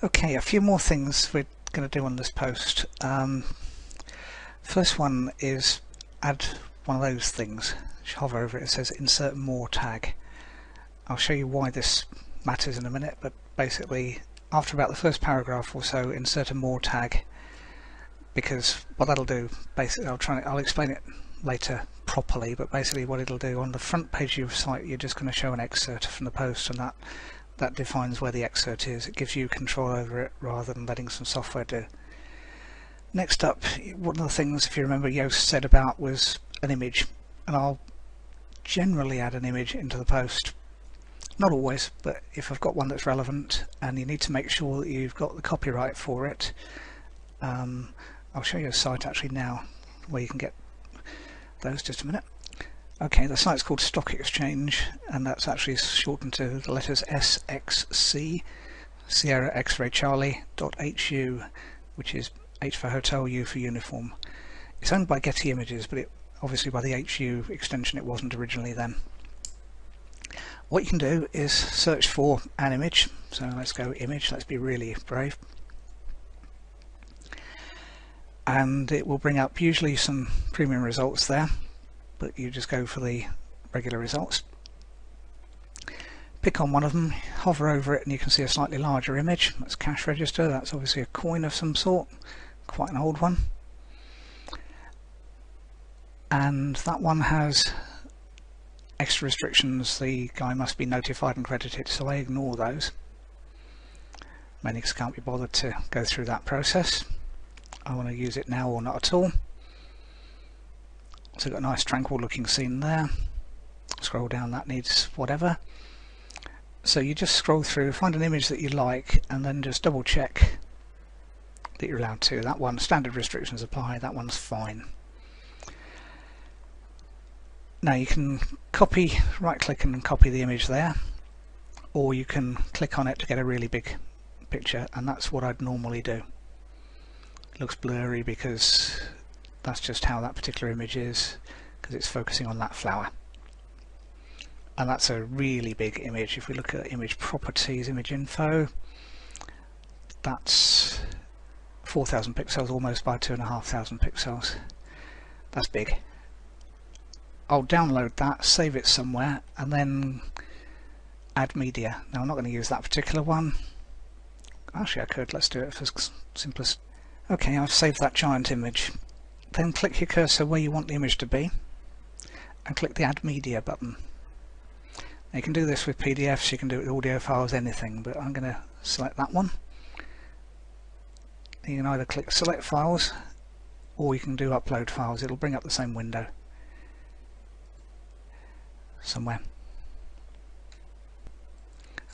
Okay, a few more things we're going to do on this post. First one is add one of those things. Just hover over it, it says insert more tag. I'll show you why this matters in a minute, but basically after about the first paragraph or so, insert a more tag, because what that'll do, basically I'll explain it later properly, but basically what it'll do on the front page of your site, you're just going to show an excerpt from the post, and that defines where the excerpt is. It gives you control over it rather than letting some software do. Next up, one of the things, if you remember, Yoast said about was an image, and I'll generally add an image into the post. Not always, but if I've got one that's relevant and you need to make sure that you've got the copyright for it, I'll show you a site actually now where you can get those. Just a minute. Okay, the site's called Stock Exchange, and that's actually shortened to the letters SXC, Sierra X-Ray Charlie .hu, which is H for hotel, U for uniform. It's owned by Getty Images, but obviously by the HU extension it wasn't originally then. What you can do is search for an image, so let's go image, let's be really brave. And it will bring up usually some premium results there, but you just go for the regular results. Pick on one of them, hover over it, and you can see a slightly larger image. That's cash register, that's obviously a coin of some sort, quite an old one. And that one has extra restrictions. The guy must be notified and credited, so I ignore those. Mainly because I can't be bothered to go through that process. I want to use it now or not at all. So got a nice tranquil looking scene there. Scroll down, that needs whatever. So you just scroll through, find an image that you like, and then just double check that you're allowed to. That one, standard restrictions apply, that one's fine. Now you can copy, right click and copy the image there, or you can click on it to get a really big picture, and that's what I'd normally do. It looks blurry because that's just how that particular image is, because it's focusing on that flower. And that's a really big image. If we look at image properties, image info, that's 4,000 pixels, almost by 2,500 pixels. That's big. I'll download that, save it somewhere, and then add media. Now I'm not going to use that particular one. Actually I could, let's do it for simplest. Okay, I've saved that giant image. Then click your cursor where you want the image to be and click the Add Media button. Now you can do this with PDFs, you can do it with audio files, anything, but I'm going to select that one. You can either click Select Files or you can do Upload Files. It'll bring up the same window somewhere.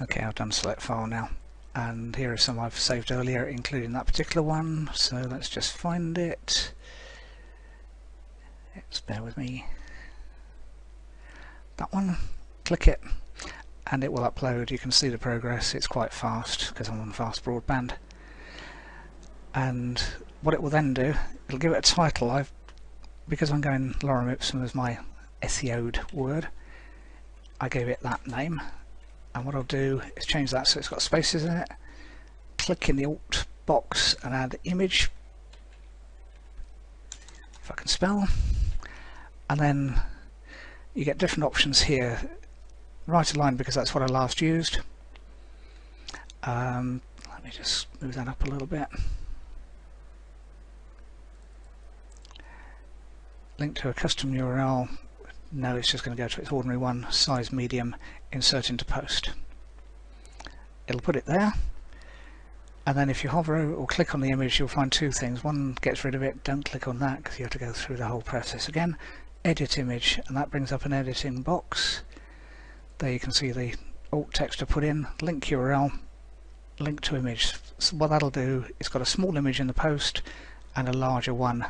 Okay, I've done Select File now, and here are some I've saved earlier, including that particular one, so let's just find it. Just bear with me. That one, click it and it will upload. You can see the progress, it's quite fast because I'm on fast broadband. And what it will then do, it'll give it a title. Because I'm going lorem ipsum as my SEO'd word, I gave it that name, and what I'll do is change that so it's got spaces in it. Click in the Alt box and add image, if I can spell, and then you get different options here. Right align because that's what I last used. Let me just move that up a little bit. Link to a custom URL. No, it's just going to go to its ordinary one. Size medium, insert into post. It'll put it there, and then if you hover or click on the image you'll find two things. One gets rid of it, don't click on that because you have to go through the whole process again. Edit image, and that brings up an editing box. There you can see the alt text to put in, link URL, link to image. So what that'll do, it's got a small image in the post and a larger one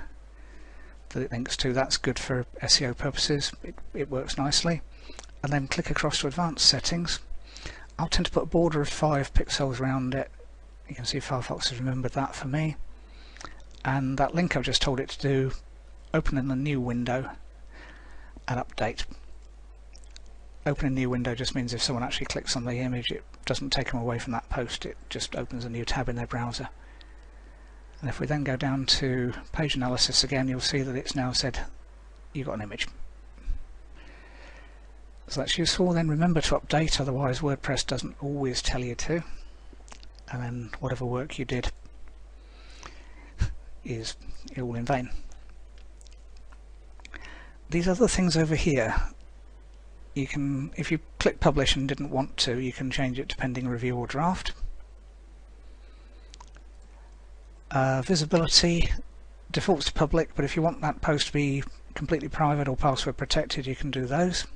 that it links to. That's good for SEO purposes, it works nicely. And then click across to advanced settings. I'll tend to put a border of 5 pixels around it. You can see Firefox has remembered that for me. And that link I've just told it to do, open in a new window and update. open a new window just means if someone actually clicks on the image, it doesn't take them away from that post, it just opens a new tab in their browser. And if we then go down to page analysis again, you'll see that it's now said you've got an image. So that's useful. Then remember to update, otherwise WordPress doesn't always tell you to, and then whatever work you did is all in vain. These other things over here, you can, if you click publish and didn't want to, you can change it to pending review or draft. Visibility defaults to public, but if you want that post to be completely private or password protected, you can do those.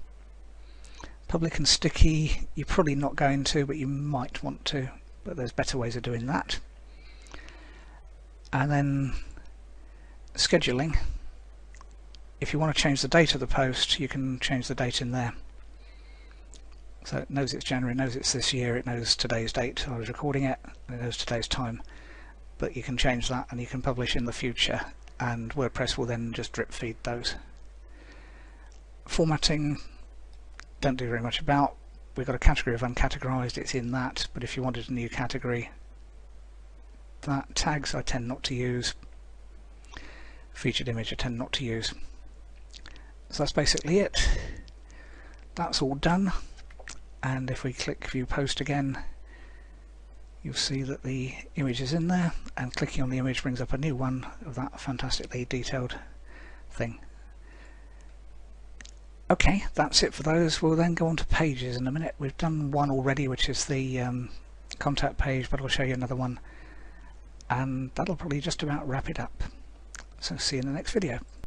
Public and sticky, you're probably not going to, but you might want to, but there's better ways of doing that. And then scheduling, if you want to change the date of the post, you can change the date in there. So it knows it's January, it knows it's this year, it knows today's date, I was recording it, and it knows today's time. But you can change that and you can publish in the future, and WordPress will then just drip feed those. Formatting, don't do very much about. We've got a category of uncategorized, it's in that, but if you wanted a new category, that tags I tend not to use. Featured image I tend not to use. So that's basically it. That's all done, and if we click view post again, you'll see that the image is in there, and clicking on the image brings up a new one of that fantastically detailed thing. Okay, that's it for those. We'll then go on to pages in a minute. We've done one already, which is the contact page, but I'll show you another one, and that'll probably just about wrap it up. So see you in the next video.